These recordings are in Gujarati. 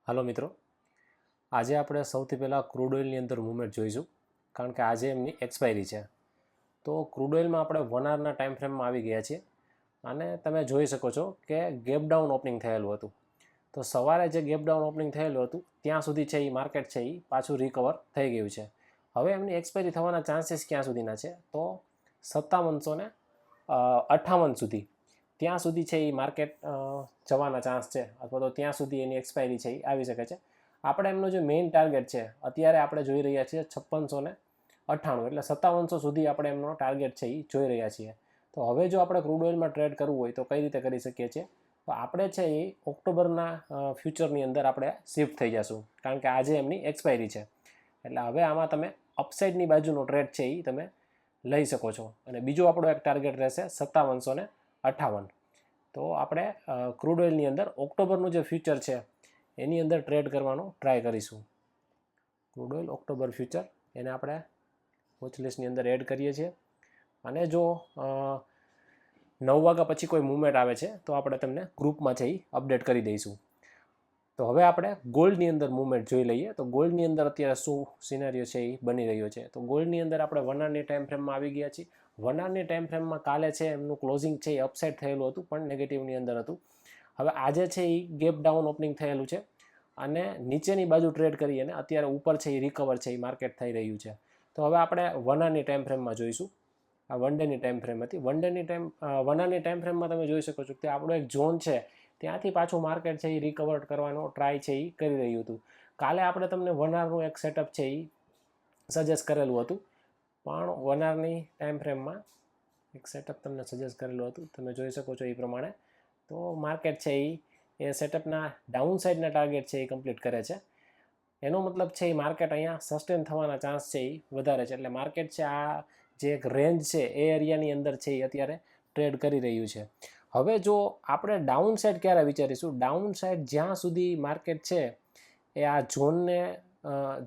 હાલો મિત્રો, આજે આપણે સૌથી પહેલાં ક્રૂડ ઓઇલની અંદર મૂવમેન્ટ જોઈશું, કારણ કે આજે એમની એક્સપાયરી છે. તો ક્રૂડ ઓઇલમાં આપણે 1 આવરના ટાઈમ ફ્રેમમાં આવી ગયા છીએ અને તમે જોઈ શકો છો કે ગેપ ડાઉન ઓપનિંગ થયેલું હતું. તો સવારે જે ગેપ ડાઉન ઓપનિંગ થયેલું હતું ત્યાં સુધી છે એ માર્કેટ છે એ પાછું રિકવર થઈ ગયું છે. હવે એમની એક્સપાયરી થવાના ચાન્સીસ ક્યાં સુધીના છે? તો 5758 સુધી, ત્યાં સુધી છે એ માર્કેટ જવાના ચાન્સ છે, અથવા તો ત્યાં સુધી એની એક્સપાયરી છે એ આવી શકે છે. આપણે એમનો જે મેઇન ટાર્ગેટ છે અત્યારે આપણે જોઈ રહ્યા છીએ 5698, એટલે 5700 સુધી આપણે એમનો ટાર્ગેટ છે એ જોઈ રહ્યા છીએ. તો હવે જો આપણે ક્રૂડ ઓઇલમાં ટ્રેડ કરવું હોય તો કઈ રીતે કરી શકીએ છીએ? તો આપણે છે એ ઓક્ટોબરના ફ્યુચરની અંદર આપણે શિફ્ટ થઈ જશું, કારણ કે આજે એમની એક્સપાયરી છે. એટલે હવે આમાં તમે અપસાઇડની બાજુનો ટ્રેડ છે એ તમે લઈ શકો છો. અને બીજું આપણો એક ટાર્ગેટ રહેશે 5758. તો આપણે ક્રૂડ ઓઇલની અંદર ઓક્ટોબરનું જે ફ્યુચર છે એની અંદર ટ્રેડ કરવાનો ટ્રાય કરીશું. ક્રૂડ ઓઇલ ઓક્ટોબર ફ્યુચર, એને આપણે વોચ લિસ્ટની અંદર એડ કરીએ છીએ. અને જો 9 વાગ્યા પછી કોઈ મૂવમેન્ટ આવે છે તો આપણે તમને ગ્રુપમાં છે એ અપડેટ કરી દઈશું. તો હવે આપણે ગોલ્ડની અંદર મૂવમેન્ટ જોઈ લઈએ. તો ગોલ્ડની અંદર અત્યારે શું સિનેરિયો છે એ બની રહ્યો છે? તો ગોલ્ડની અંદર આપણે 1 આવરની ટાઈમ ફ્રેમમાં આવી ગયા છીએ. 1 આવરની ટાઈમ ફ્રેમમાં કાલે છે એમનું ક્લોઝિંગ છે એ અપસાઇડ થયેલું હતું, પણ નેગેટિવની અંદર હતું. હવે આજે છે એ ગેપ ડાઉન ઓપનિંગ થયેલું છે અને નીચેની બાજુ ટ્રેડ કરી અને અત્યારે ઉપર છે એ રિકવર છે એ માર્કેટ થઈ રહ્યું છે. તો હવે આપણે 1 આવરની ટાઈમ ફ્રેમમાં જોઈશું. આ 1 ડેની ટાઈમ ફ્રેમ હતી. 1 આવરની ટાઈમ ફ્રેમમાં તમે જોઈ શકો છો કે આપણો એક ઝોન છે, ત્યાંથી પાછું માર્કેટ છે એ રિકવર કરવાનો ટ્રાય છે એ કરી રહ્યું હતું. કાલે આપણે તમને 1 આવરનું એક સેટઅપ છે એ સજેસ્ટ કરેલું હતું, પણ 1 આવરની ટાઈમ ફ્રેમમાં એક સેટઅપ તમને સજેસ્ટ કરેલું હતું, તમે જોઈ શકો છો એ પ્રમાણે. તો માર્કેટ છે એ સેટઅપના ડાઉન સાઇડના ટાર્ગેટ છે એ કમ્પ્લીટ કરે છે. એનો મતલબ છે એ માર્કેટ અહીંયા સસ્ટેન થવાના ચાન્સ છે એ વધારે છે. એટલે માર્કેટ છે આ જે એક રેન્જ છે એ એરિયાની અંદર છે એ અત્યારે ટ્રેડ કરી રહ્યું છે. હવે જો આપણે ડાઉન સાઇડ ક્યારે વિચારીશું? ડાઉન સાઇડ જ્યાં સુધી માર્કેટ છે એ આ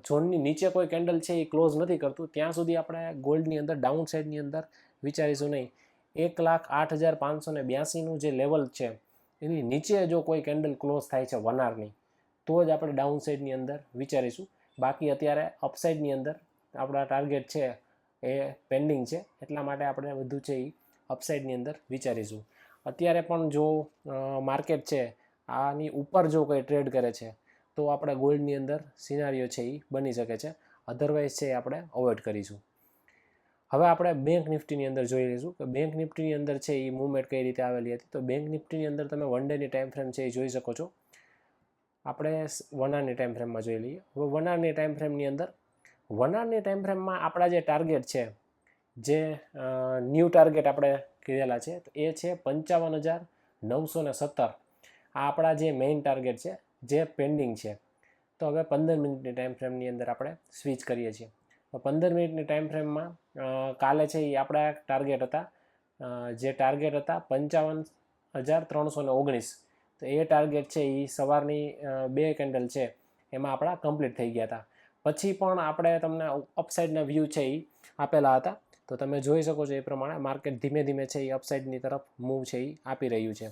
ઝોનની નીચે કોઈ કેન્ડલ છે એ ક્લોઝ નથી કરતું, ત્યાં સુધી આપણે ગોલ્ડની અંદર ડાઉન સાઇડની અંદર વિચારીશું નહીં. 1,08,582નું જે લેવલ છે એની નીચે જો કોઈ કેન્ડલ ક્લોઝ થાય છે 1 આવરની, તો જ આપણે ડાઉન સાઇડની અંદર વિચારીશું. બાકી અત્યારે અપસાઇડની અંદર આપણા ટાર્ગેટ છે એ પેન્ડિંગ છે, એટલા માટે આપણે બધું છે એ અપસાઇડની અંદર વિચારીશું. અત્યારે પણ જો માર્કેટ છે આની ઉપર જો કોઈ ટ્રેડ કરે છે તો આપણે ગોલ્ડની અંદર સિનારીઓ છે એ બની શકે છે, અધરવાઇઝ છે એ આપણે અવોઇડ કરીશું. હવે આપણે બેંક નિફ્ટીની અંદર જોઈ લઈશું કે બેંક નિફ્ટીની અંદર છે એ મૂવમેન્ટ કઈ રીતે આવેલી હતી. તો બેંક નિફ્ટીની અંદર તમે 1 ડેની ટાઈમ ફ્રેમ છે એ જોઈ શકો છો. આપણે 1 આવરની ટાઈમ ફ્રેમમાં જોઈ લઈએ. હવે 1 આવરની ટાઈમ ફ્રેમની અંદર 1 આવરની ટાઈમ ફ્રેમમાં આપણા જે ટાર્ગેટ છે, જે ન્યૂ ટાર્ગેટ આપણે કીધેલા છે, તો એ છે 55,917. આ આપણા જે મેઇન ટાર્ગેટ છે જે પેન્ડિંગ છે. તો હવે 15 મિનિટની ટાઈમ ફ્રેમની અંદર આપણે સ્વિચ કરીએ છીએ. તો 15 મિનિટની ટાઈમ ફ્રેમમાં કાલે છે એ આપણા ટાર્ગેટ હતા, જે ટાર્ગેટ હતા 55,319. તો એ ટાર્ગેટ છે એ સવારની 2 કેન્ડલ છે એમાં આપણા કમ્પ્લીટ થઈ ગયા હતા. પછી પણ આપણે તમને અપસાઇડના વ્યૂ છે એ આપેલા હતા. તો તમે જોઈ શકો છો એ પ્રમાણે માર્કેટ ધીમે ધીમે છે એ અપસાઇડની તરફ મૂવ છે એ આપી રહ્યું છે.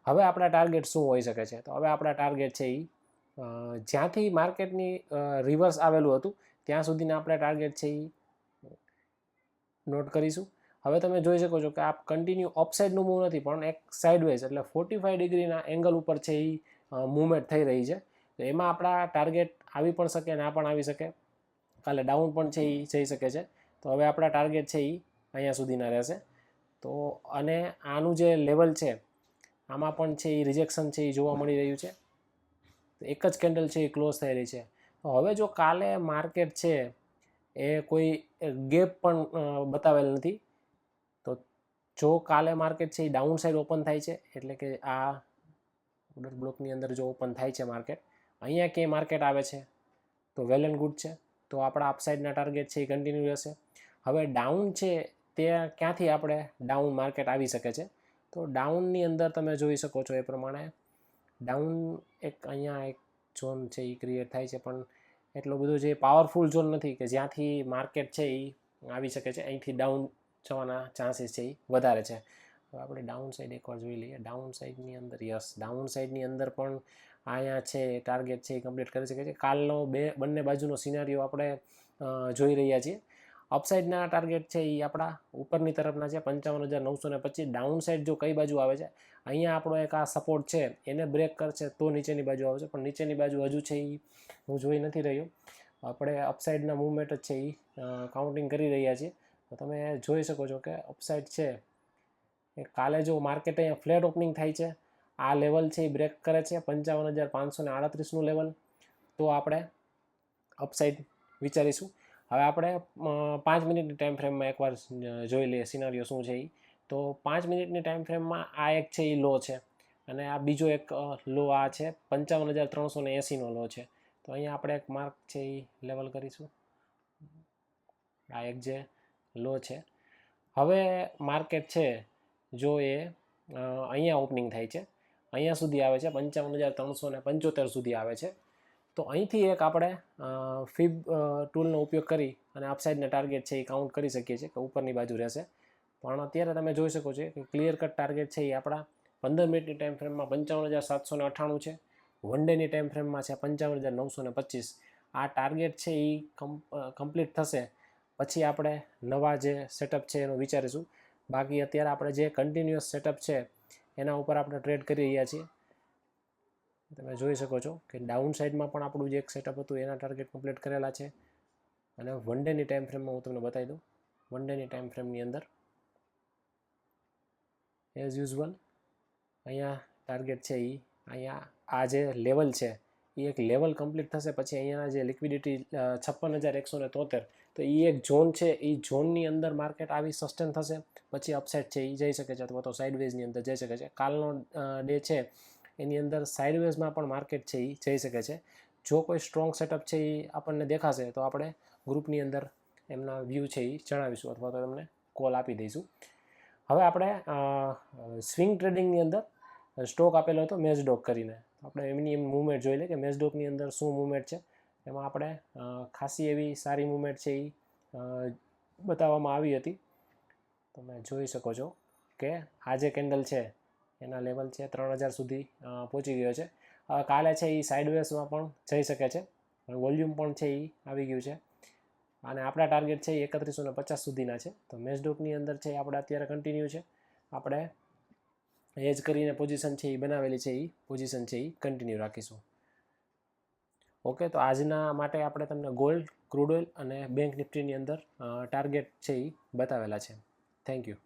હવે આપણા ટાર્ગેટ શું હોઈ શકે છે? તો હવે આપણા ટાર્ગેટ છે એ જ્યાંથી માર્કેટની રિવર્સ આવેલું હતું ત્યાં સુધીના આપણે ટાર્ગેટ છે એ નોટ કરીશું. હવે તમે જોઈ શકો છો કે આ કન્ટિન્યુ અપસાઇડનું મૂવ નથી, પણ એક સાઇડવેઝ એટલે 45 ડિગ્રીના એંગલ ઉપર છે એ મૂવમેન્ટ થઈ રહી છે. તો એમાં આપણા ટાર્ગેટ આવી પણ શકે, ના પણ આવી શકે, કાલે ડાઉન પણ છે એ જઈ શકે છે. તો હવે આપણા ટાર્ગેટ છે એ અહીંયા સુધીના રહેશે. તો અને આનું જે લેવલ છે આમાં પણ છે એ રિજેક્શન છે એ જોવા મળી રહ્યું છે. તો એક જ કેન્ડલ છે એ ક્લોઝ થઈ રહી છે. તો હવે જો કાલે માર્કેટ છે એ કોઈ ગેપ પણ બતાવેલ નથી, તો જો કાલે માર્કેટ છે એ ડાઉન સાઇડ ઓપન થાય છે, એટલે કે આ ઓર્ડર બ્લોકની અંદર જો ઓપન થાય છે માર્કેટ, અહીંયા ક્યાંય માર્કેટ આવે છે તો વેલ એન્ડ ગુડ છે. તો આપણા અપસાઇડના ટાર્ગેટ છે એ કન્ટિન્યુ રહેશે. હવે ડાઉન છે તે ક્યાંથી આપણે ડાઉન માર્કેટ આવી શકે છે? તો ડાઉનની અંદર તમે જોઈ શકો છો એ પ્રમાણે ડાઉન એક અહીંયા એક ઝોન છે એ ક્રિએટ થાય છે, પણ એટલો બધો જે પાવરફુલ ઝોન નથી કે જ્યાંથી માર્કેટ છે એ આવી શકે છે. અહીંથી ડાઉન જવાના ચાન્સીસ છે એ વધારે છે. હવે આપણે ડાઉન સાઈડ એકવાર જોઈ લઈએ. ડાઉન સાઈડની અંદર યસ, ડાઉન સાઈડની અંદર પણ અહીંયા છે ટાર્ગેટ છે એ કમ્પ્લીટ કરી શકે છે. કાલનો બંને બાજુનો સિનારીઓ આપણે જોઈ રહ્યા છીએ. અપસાઇડના ટાર્ગેટ છે એ આપણા ઉપરની તરફના છે 55,925. ડાઉન સાઇડ જો કઈ બાજુ આવે છે, અહીંયા આપણો એક આ સપોર્ટ છે એને બ્રેક કરશે તો નીચેની બાજુ આવશે, પણ નીચેની બાજુ હજુ છે એ હું જોઈ નથી રહ્યો. આપણે અપસાઇડના મૂવમેન્ટ જ છે એ કાઉન્ટિંગ કરી રહ્યા છીએ. તો તમે જોઈ શકો છો કે અપસાઇડ છે એ કાલે જો માર્કેટ અહીંયા ફ્લેટ ઓપનિંગ થાય છે, આ લેવલ છે એ બ્રેક કરે છે 55,538નું લેવલ, તો આપણે અપસાઇડ વિચારીશું. હવે આપણે 5 મિનિટની ટાઈમ ફ્રેમમાં એકવાર જોઈ લઈએ સિનારીઓ શું છે એ. તો 5 મિનિટની ટાઈમ ફ્રેમમાં આ એક છે એ લો છે, અને આ બીજો એક લો આ છે 55,380નો લો છે. તો અહીંયા આપણે એક માર્ક છે એ લેવલ કરીશું, આ એક જે લો છે. હવે માર્કેટ છે જો એ અહીંયા ઓપનિંગ થાય છે, અહીંયા સુધી આવે છે 55,375 સુધી આવે છે. તો અહીંથી એક આપણે ફિબ ટૂલનો ઉપયોગ કરી અને અપસાઇડના ટાર્ગેટ છે એ કાઉન્ટ કરી શકીએ છીએ કે ઉપરની બાજુ રહેશે. પણ અત્યારે તમે જોઈ શકો છો કે ક્લિયર કટ ટાર્ગેટ છે એ આપણા 15 મિનિટની ટાઈમ ફ્રેમમાં 55,798 છે, વન ડેની ટાઈમ ફ્રેમમાં છે 55,925. આ ટાર્ગેટ છે એ કમ્પ્લીટ થશે પછી આપણે નવા જે સેટઅપ છે એનું વિચારીશું. બાકી અત્યારે આપણે જે કન્ટિન્યુઅસ સેટઅપ છે એના ઉપર આપણે ટ્રેડ કરી રહ્યા છીએ. તમે જોઈ શકો છો કે ડાઉન સાઇડમાં પણ આપણું જે એક સેટઅપ હતું એના ટાર્ગેટ કમ્પ્લીટ કરેલા છે. અને વન ડેની ટાઈમ ફ્રેમમાં હું તમને બતાવી દઉં. વન ડેની ટાઈમ ફ્રેમની અંદર એઝ યુઝ્યુઅલ અહીંયા ટાર્ગેટ છે એ અહીંયા આ જે લેવલ છે એ એક લેવલ કમ્પ્લીટ થશે પછી અહીંયા જે લિક્વિડિટી 56,173, તો એ એક ઝોન છે, એ ઝોનની અંદર માર્કેટ આવી સસ્ટેન થશે પછી અપસાઇડ છે એ જઈ શકે છે અથવા તો સાઇડવેઝની અંદર જઈ શકે છે. કાલનો ડે છે એની અંદર સાઇડવેઝમાં પણ માર્કેટ છે એ જઈ શકે છે. જો કોઈ સ્ટ્રોંગ સેટઅપ છે એ આપણને દેખાશે તો આપણે ગ્રુપની અંદર એમના વ્યૂ છે એ જણાવીશું અથવા તો તમને કોલ આપી દઈશું. હવે આપણે સ્વિંગ ટ્રેડિંગની અંદર સ્ટોક આપેલો હતો મેસડોક કરીને, આપણે એમની એમ મૂવમેન્ટ જોઈ લે કે મેસડોકની અંદર શું મૂવમેન્ટ છે. એમાં આપણે ખાસી એવી સારી મૂવમેન્ટ છે એ બતાવવામાં આવી હતી. તમે જોઈ શકો છો કે આ જે કેન્ડલ છે એના લેવલ છે 3,000 સુધી પહોંચી ગયો છે. કાલે છે એ સાઇડવેઝમાં પણ જઈ શકે છે, વોલ્યુમ પણ છે એ આવી ગયું છે, અને આપણા ટાર્ગેટ છે એ 3150 સુધીના છે. તો મેસડોકની અંદર છે આપણે અત્યારે કન્ટિન્યુ છે, આપણે હેજ કરીને પોઝિશન છે એ બનાવેલી છે એ પોઝિશન છે એ કન્ટિન્યુ રાખીશું. ઓકે, તો આજના માટે આપણે તમને ગોલ્ડ, ક્રૂડ ઓઇલ અને બેંક નિફ્ટીની અંદર ટાર્ગેટ છે એ બતાવેલા છે. Thank you.